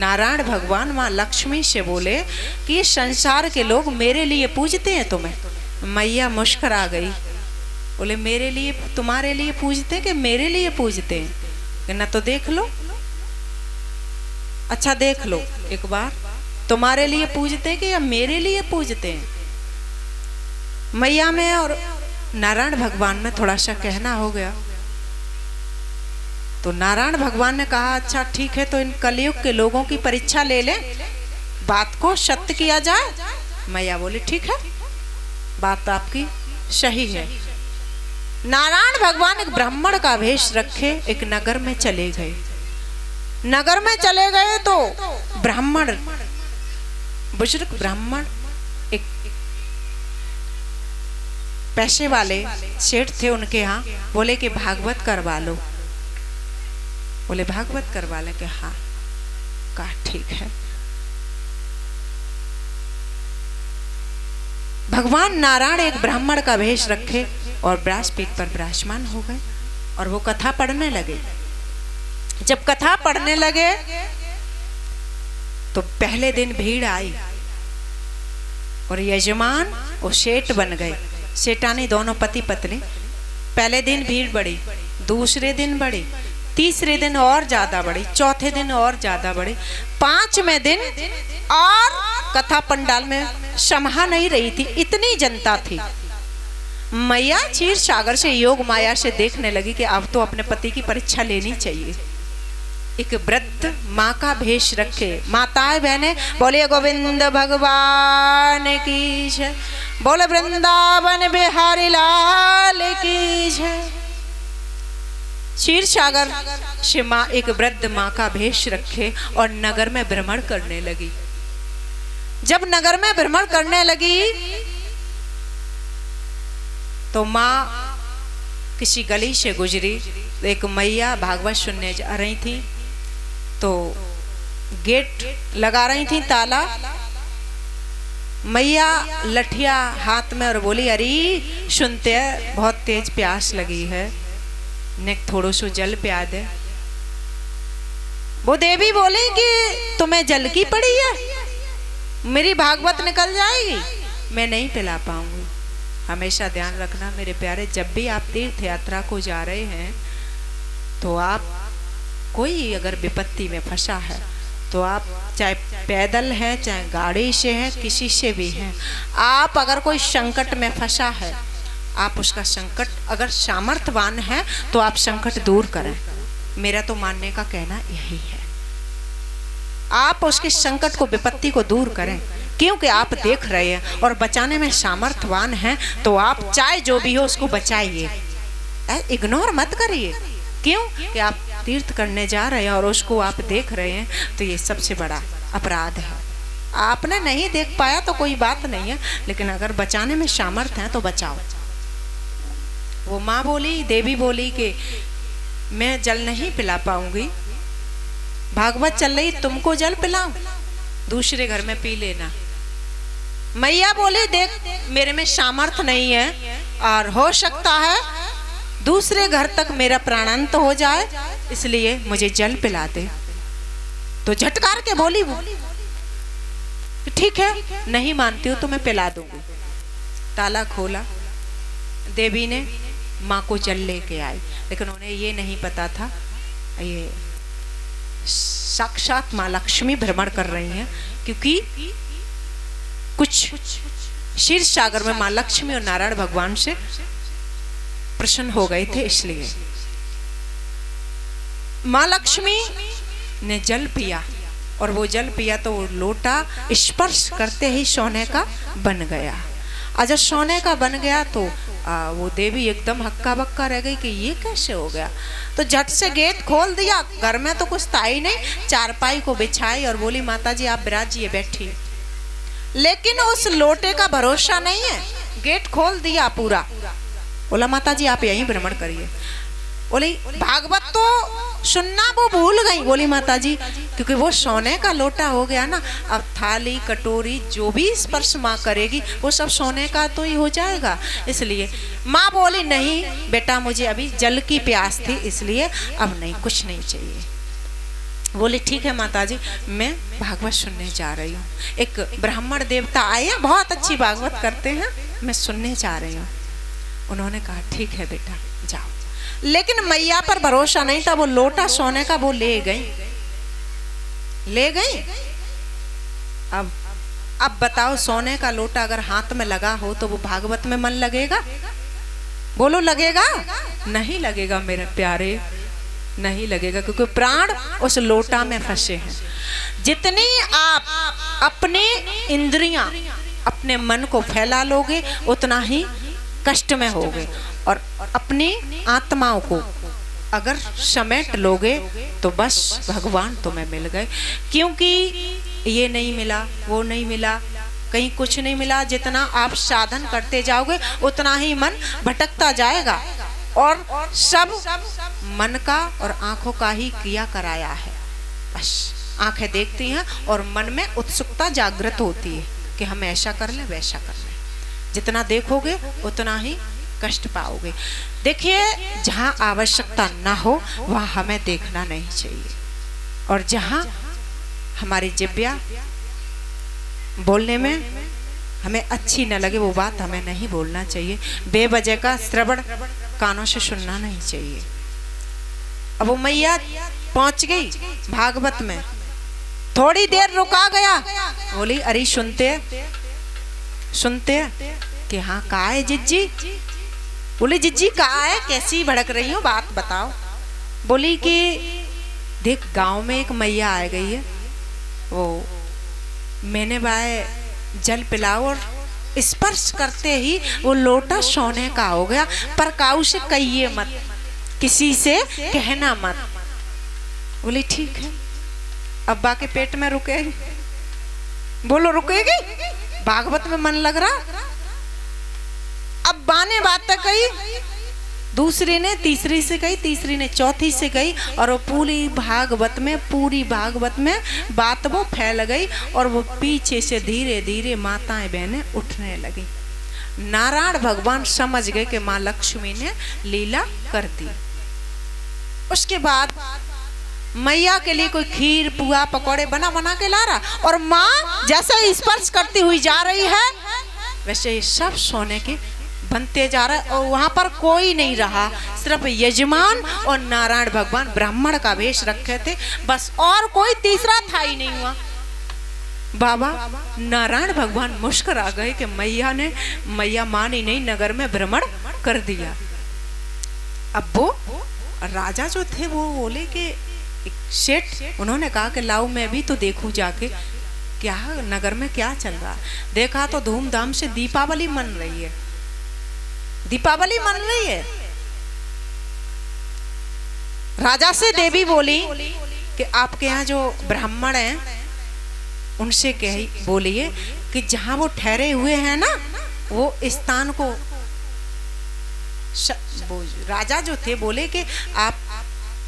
नारायण भगवान माँ लक्ष्मी से बोले कि ये संसार के लोग मेरे लिए पूजते हैं तुम्हें। मैया मुस्कुरा गई, बोले मेरे लिए, तुम्हारे लिए पूजते हैं कि मेरे लिए पूजते हैं? ना तो देख लो, अच्छा देख लो एक बार, तुम्हारे लिए पूजते हैं कि या मेरे लिए पूजते हैं? मैया में और नारायण भगवान में थोड़ा सा कहना हो गया। तो नारायण भगवान ने कहा अच्छा ठीक है, तो इन कलयुग के लोगों की परीक्षा ले लें, बात को सत्य किया जाए। मैया बोली ठीक है, बात आपकी सही है। नारायण भगवान एक ब्राह्मण का वेश रखे एक नगर में चले गए। नगर में चले गए तो ब्राह्मण, बुजुर्ग ब्राह्मण, एक पैसे वाले सेठ थे उनके यहाँ, बोले कि भागवत करवा लो। बोले भागवत करवा ले? कि हाँ। कहा ठीक है। भगवान नारायण एक ब्राह्मण का वेश रखे और व्यासपीठ पर विराजमान हो गए और वो कथा पढ़ने लगे। जब कथा पढ़ने लगे तो पहले दिन भीड़ आई और यजमान और सेठ बन गए। सेठानी दोनों पति पत्नी। पहले दिन भीड़ बढ़ी, दूसरे दिन बढ़ी, तीसरे दिन और ज्यादा बढ़ी, चौथे दिन और ज्यादा बढ़ी, पांचवें दिन और कथा पंडाल में समा नहीं रही थी, इतनी जनता थी। मैया क्षीर सागर से योग माया से देखने लगी कि अब तो अपने पति की परीक्षा लेनी चाहिए। एक वृद्ध माँ का भेष रखे, माताएं बहने बोले गोविंद भगवान की जय, बोले वृंदावन बिहारी लाल की जय। क्षीर सागर से माँ एक वृद्ध माँ का भेष रखे और नगर में भ्रमण करने लगी। जब नगर में भ्रमण करने लगी तो माँ किसी गली से गुजरी, एक मैया भागवत सुनने जा रही थी, तो गेट लगा रही थी ताला। मैया लठिया हाथ में और बोली अरे सुनते हैं बहुत तेज प्यास लगी है, ने थोड़ो सो जल पिया दे। वो देवी बोली कि तुम्हें जल की पड़ी है, मेरी भागवत निकल जाएगी, मैं नहीं पिला पाऊंगी। हमेशा ध्यान रखना मेरे प्यारे, जब भी आप तीर्थ यात्रा को जा रहे हैं तो आप कोई अगर विपत्ति में फंसा है तो आप चाहे पैदल है चाहे गाड़ी से है किसी से भी हैं, आप अगर कोई संकट में फंसा है आप उसका संकट अगर सामर्थ्यवान है तो आप संकट दूर करें। मेरा तो मानने का कहना यही है, आप उसके संकट को विपत्ति को दूर करें, क्योंकि आप देख रहे हैं और बचाने में सामर्थ्यवान हैं तो आप चाहे जो भी हो उसको बचाइए, इग्नोर मत करिए। क्यों कि आप तीर्थ करने जा रहे हैं और उसको आप देख रहे हैं तो ये सबसे बड़ा अपराध है। आपने नहीं देख पाया तो कोई बात नहीं है, लेकिन अगर बचाने में सामर्थ्य है तो बचाओ। वो माँ बोली, देवी बोली कि मैं जल नहीं पिला पाऊंगी, भागवत चल रही, तुमको जल पिलाऊं, दूसरे घर में पी लेना। मैया बोली देख मेरे में सामर्थ्य नहीं है और हो सकता है दूसरे घर तक मेरा प्राणांत हो जाए, इसलिए मुझे जल पिला दे। तो झटकार के बोली वो ठीक है, नहीं मानती हो तो मैं पिला दूंगी। ताला खोला, देवी ने माँ को जल लेके आई, लेकिन उन्हें ये नहीं पता था ये साक्षात माँ लक्ष्मी भ्रमण कर रही हैं, क्योंकि कुछ क्षीर सागर में माँ लक्ष्मी और नारायण भगवान से प्रसन्न हो गए थे, इसलिए माँ लक्ष्मी ने जल पिया और वो जल पिया तो वो लोटा स्पर्श करते ही सोने का बन गया। और जब सोने का बन गया तो वो देवी एकदम हक्का बक्का रह गई कि ये कैसे हो गया। तो झट से गेट खोल दिया, घर में तो कुछ था ही नहीं, चारपाई को बिछाई और बोली माता जी आप विराजिए बैठी। लेकिन उस लोटे का भरोसा नहीं है, गेट खोल दिया पूरा, बोला माता जी आप यहीं भ्रमण करिए। बोली भागवत तो सुनना वो भूल गई। बोली माता जी क्योंकि वो सोने का लोटा हो गया ना, अब थाली कटोरी जो भी स्पर्श माँ करेगी वो सब सोने का तो ही हो जाएगा, इसलिए माँ बोली नहीं बेटा मुझे अभी जल की प्यास थी, इसलिए अब नहीं, कुछ नहीं चाहिए। बोले ठीक है माता जी, मैं भागवत सुनने जा रही हूँ। एक ब्राह्मण देवता आए हैं, बहुत अच्छी भागवत करते हैं, मैं सुनने जा रही हूँ। उन्होंने कहा ठीक है बेटा जाओ। लेकिन मैया पर भरोसा नहीं था, वो लोटा सोने का वो ले गई। अब बताओ, सोने का लोटा अगर हाथ में लगा हो तो वो भागवत में मन लगेगा? बोलो लगेगा? नहीं लगेगा मेरे प्यारे, नहीं लगेगा, क्योंकि प्राण उस लोटा में फंसे हैं। जितनी आप अपने इंद्रियां, अपने मन को फैला लोगे उतना ही कष्ट में होगे, और अपनी आत्माओं को अगर समेट लोगे तो बस भगवान तुम्हें मिल गए। क्योंकि ये नहीं मिला, वो नहीं मिला, कहीं कुछ नहीं मिला। जितना आप साधन करते जाओगे उतना ही मन भटकता जाएगा, और सब मन का और आंखों का ही किया कराया है। बस आंखें देखती हैं और मन में उत्सुकता जागृत होती है कि हम ऐसा कर लें, वैसा कर लें। जितना देखोगे उतना ही कष्ट पाओगे। देखिए, जहाँ आवश्यकता ना हो वहाँ हमें देखना नहीं चाहिए, और जहाँ हमारी जिह्वा बोलने में हमें अच्छी न लगे वो बात हमें नहीं बोलना चाहिए। बेवजह का श्रवण कानों से सुनना नहीं चाहिए। अब वो मैया पहुंच गई भागवत में, थोड़ी देर रुका गया, बोली अरे सुनते कि हाँ कहा है जिज्जी? बोली जिज्जी कहा है, कैसी भड़क रही हो, बात बताओ। बोली कि देख गांव में एक मैया आ गई है, वो मैंने बाय जल पिलाओ, और स्पर्श करते ही वो लोटा सोने का हो गया, पर काऊ से कहिए मत, किसी से कहना मत। बोली ठीक है। अब्बा के पेट में रुकेगी? बोलो रुकेगी? भागवत में मन लग रहा। अब्बा ने बात कही, दूसरी ने तीसरी से कही, तीसरी ने चौथी से कही, और वो पूरी भागवत में बात वो फैल गई, और वो पीछे से धीरे धीरे माताएं बहनें उठने लगी। नारायण भगवान समझ गए कि माँ लक्ष्मी ने लीला कर दी। उसके बाद मैया के लिए कोई खीर पुआ पकौड़े बना के ला रहा, और माँ जैसे स्पर्श करती हुई जा रही है वैसे ये सब सोने के बनते जा रहा है। और वहां पर कोई नहीं रहा, सिर्फ यजमान और नारायण भगवान ब्राह्मण का वेश रखे थे, बस, और कोई तीसरा था ही नहीं हुआ। बाबा नारायण भगवान मुस्कुरा गए कि मैया मानी नहीं, नगर में भ्रमण कर दिया। अब वो राजा जो थे वो बोले कि सेठ, उन्होंने कहा कि लाओ मैं भी तो देखूं जाके क्या नगर में क्या चल रहा। देखा तो धूमधाम से दीपावली मन रही है, दीपावली मन रही है। राजा से देवी बोली कि आपके यहाँ जो ब्राह्मण हैं उनसे बोलिए कि जहां वो ठहरे हुए हैं ना, वो स्थान को राजा जो थे बोले कि आप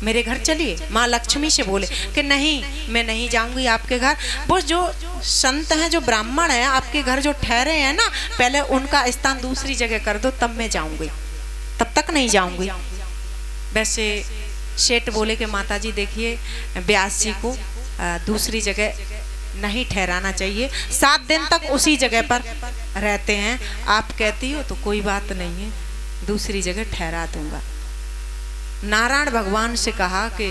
मेरे घर चलिए। माँ लक्ष्मी से बोले कि नहीं, मैं नहीं जाऊंगी आपके घर। वो जो संत हैं, जो ब्राह्मण हैं आपके घर जो ठहरे हैं ना, पहले उनका स्थान दूसरी जगह कर दो, तब मैं जाऊंगी, तब तक नहीं जाऊंगी। वैसे सेठ बोले कि माता जी देखिए, व्यास जी को दूसरी जगह नहीं ठहराना चाहिए, 7 दिन तक उसी जगह पर रहते हैं। आप कहती हो तो कोई बात नहीं है, दूसरी जगह ठहरा दूंगा। नारायण भगवान से कहा कि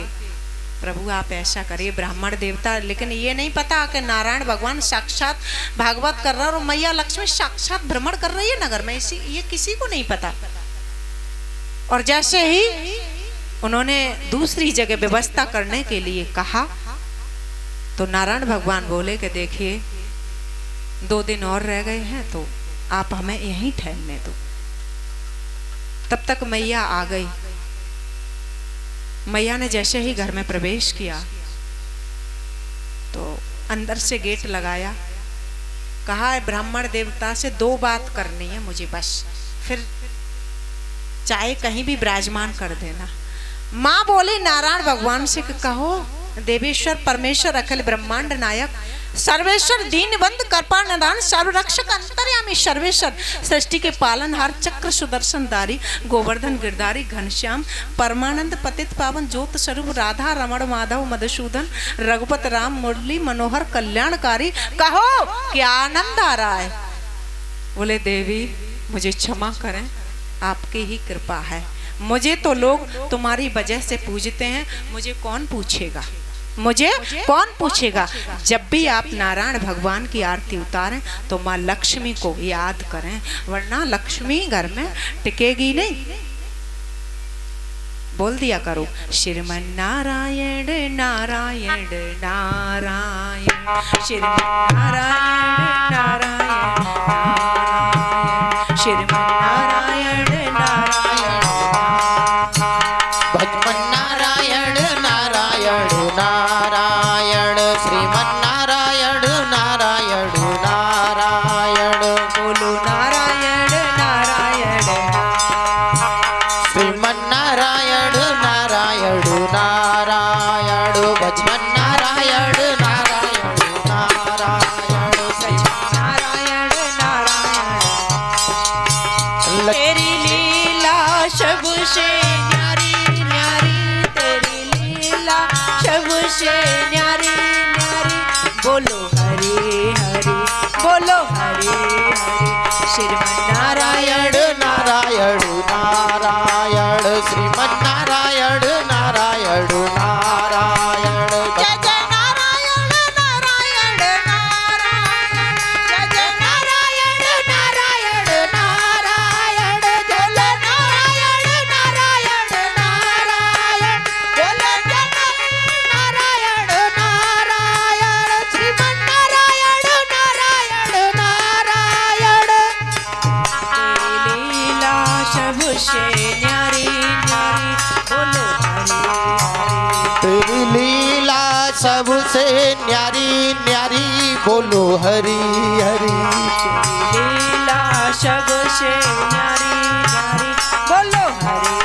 प्रभु आप ऐसा करिए, ब्राह्मण देवता, लेकिन ये नहीं पता कि नारायण भगवान साक्षात भागवत कर रहा है और मैया लक्ष्मी साक्षात भ्रमण कर रही है नगर में, ये किसी को नहीं पता। और जैसे ही उन्होंने दूसरी जगह व्यवस्था करने के लिए कहा तो नारायण भगवान बोले कि देखिए 2 दिन और रह गए हैं, तो आप हमें यहीं ठहरने दो। तब तक मैया आ गई। मैया ने जैसे ही घर में प्रवेश किया तो अंदर से गेट लगाया, कहा है ब्राह्मण देवता से 2 बात करनी है मुझे, बस, फिर चाहे कहीं भी विराजमान कर देना। माँ बोली नारायण भगवान से कि कहो देवेश्वर परमेश्वर अखिल ब्रह्मांड नायक सर्वेश्वर दीनबंधु कृपा निदान सर्वरक्षक अंतर्यामी सर्वेश्वर सृष्टि के पालनहार चक्र सुदर्शन धारी गोवर्धन गिरधारी घनश्याम परमानंद पतित पावन ज्योत स्वरूप राधा रमण माधव मधुसूदन रघुपत राम मुरली मनोहर कल्याणकारी। कहो क्या आनंद आ रहा है। बोले देवी मुझे क्षमा करें, आपकी ही कृपा है। मुझे तो लोग तुम्हारी वजह से पूजते हैं, मुझे कौन पूछेगा, मुझे कौन पूछेगा। जब भी आप नारायण भगवान की आरती उतारें तो माँ लक्ष्मी को याद करें, वरना लक्ष्मी घर में टिकेगी नहीं। बोल दिया करो श्रीमन नारायण नारायण नारायण, श्रीमन नारायण नारायण नारायण, श्रीमन नारायण नारायण भजमन नारायण नारायण नारायण, श्रीमन नारायण नारायण नारायण। बोलो नारायण नारायण, श्रीमन नारायण नारायण नारायण, भजमन नारायण नारायण नारायण, नारायण नारायण। तेरी लीला सबसे न्यारी न्यारी, तेरी लीला सबसे न्यारी न्यारी। बोलो हरि हरि, बोलो हरि हरि, श्रीमन नारायण नारायण नारायण, श्रीमन नारायण नारायण नारायण। जय जय नारायण नारायण नारायण, जय जय नारायण नारायण नारायण, जय जय नारायण नारायण नारायण, बोलो जय नारायण नारायण, श्रीमन नारायण नारायण नारायण। तेरी लीला सबसे न्यारी न्यारी, बोलो हरि हरि। तेरी लीला सबसे न्यारी न्यारी, बोलो हरि हरि। लीला सबसे न्यारी न्यारी, बोलो हरि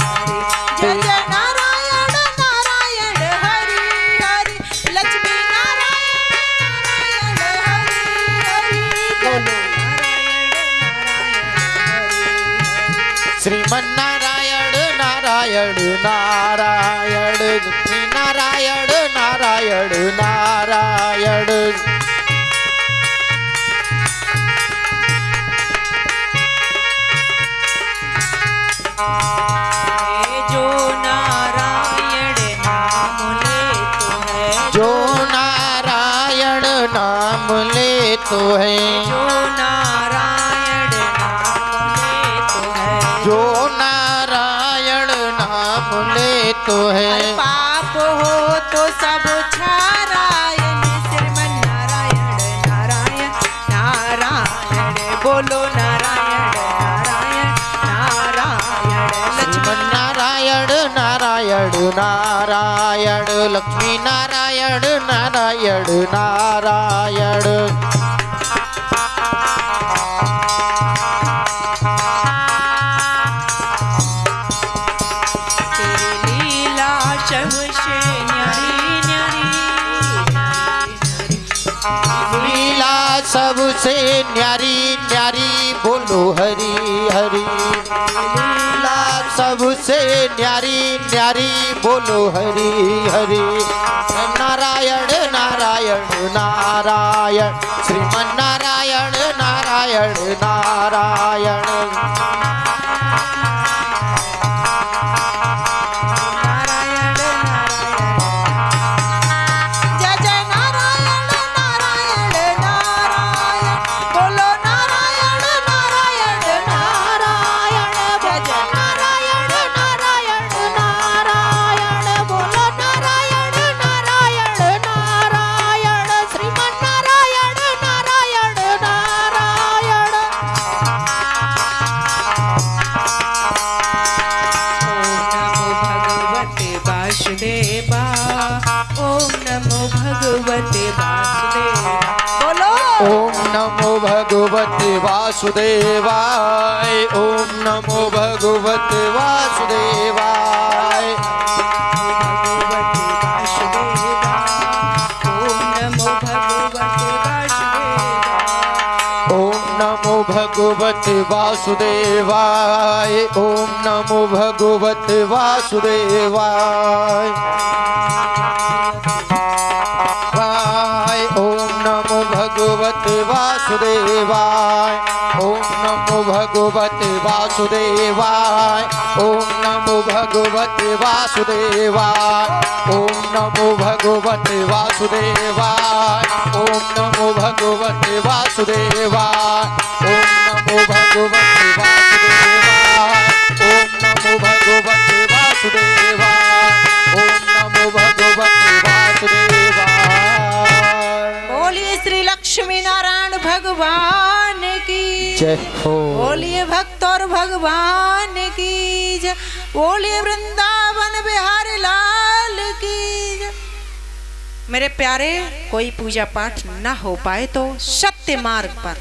हरि। जय जय नारायण नारायण हरि हरि, लक्ष्मी नारायण नारायण हरि हरि, बोलो श्रीमन नारायण नारायण नारायण, श्री नारायण नारायण नारायण। जो नारायण नाम ले तो है, जो नारायण नाम ले तो है, जो नारायण नाम ले तो है, जो नारायण नाम ले तो है। पाप हो तो सब छारायण, श्रीमन नारायण नारायण नारायण, बोलो नारायण नारायण नारायण। श्रीमन नारायण नारायण नारायण, लक्ष्मी नारायण नारायण नारायण। तेरी लीला सबसे न्यारी न्यारी न्यारी, लीला सबसे न्यारी न्यारी, बोलो हरि हरि। लीला सबसे न्यारी न्यारी, बोलो हरि हरि। नारायण नारायण नारायण, श्रीमन नारायण नारायण नारायण। नारायण नारायण, जय जय नारायण नारायण नारायण, बोलो नारायण नारायण नारायण, जय जय नारायण नारायण नारायण, बोलो नारायण नारायण नारायण, श्रीमन नारायण नारायण नारायण। ओम नमो भगवते वासुदेवा, ओम नमो भगवते वासुदेवाय, ओम नमो भगवते वासुदेवाय, ओम नमो भगवते वासुदेवाय। भगवते वासुदेवाय। भगवते वासुदेवाय ओम नमो भगवते वासुदेवाय ओम नमो भगवते वासुदेवाय ओम नमो भगवते वासुदेवाय ओम नमो भगवते वासुदेवाय ओम नमो भगवते वासुदेवाय ओम नमो भगवते वासुदेवाय ओम नमो भगवते वासुदेवाय ओम नमो भगवते वासुदेवाय ओम नमो भगवते वासुदेवाय। बोलिए श्री लक्ष्मी नारायण भगवान की जय हो। बोलिए भक्त और भगवान की जय। बोलिए वृंदावन बिहारी लाल की जय। मेरे प्यारे, कोई पूजा पाठ न हो पाए तो सत्य मार्ग पर